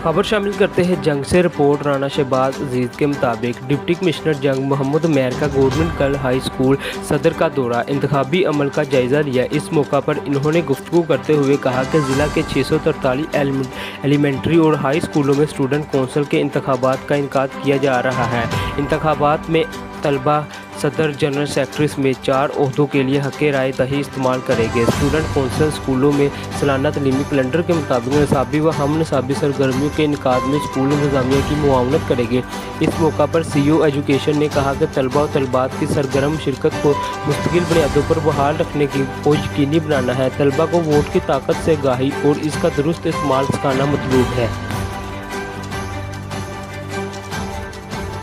खबर शामिल करते हैं जंग से। रिपोर्ट राना शहबाज अजीज़ के मुताबिक डिप्टी कमिश्नर जंग मोहम्मद उमैर का गवर्नमेंट गर्ल हाई स्कूल सदर का दौरा, इंतखाबी अमल का जायज़ा लिया। इस मौका पर इन्होंने गुफ्तगू करते हुए कहा कि ज़िला के 643 एलिमेंट्री और हाई स्कूलों में स्टूडेंट कौंसिल के इंतखाबात का इनेकाद किया जा रहा है। इंतखाबात में तलबा सदर जनरल सेक्रेटरी समेत 4 ओहदों के लिए हक़ राय दही इस्तेमाल करेंगे। स्टूडेंट कौंसिल स्कूलों में सालाना तलीमी कैलेंडर के मुताबिक निसाबी व हम निसाबी सरगर्मियों के इनेकाद में स्कूल इंतजामिया की मुआवनत करेंगे। इस मौका पर CEO एजुकेशन ने कहा कि तलबा और तलबात की सरगर्म शिरकत को मुस्तकिल बुनियादों पर बहाल रखने को यकीनी बनाना है। तलबा को वोट की ताकत से आगाही और इसका दुरुस्त इस्तेमाल सिखाना मतलूब है।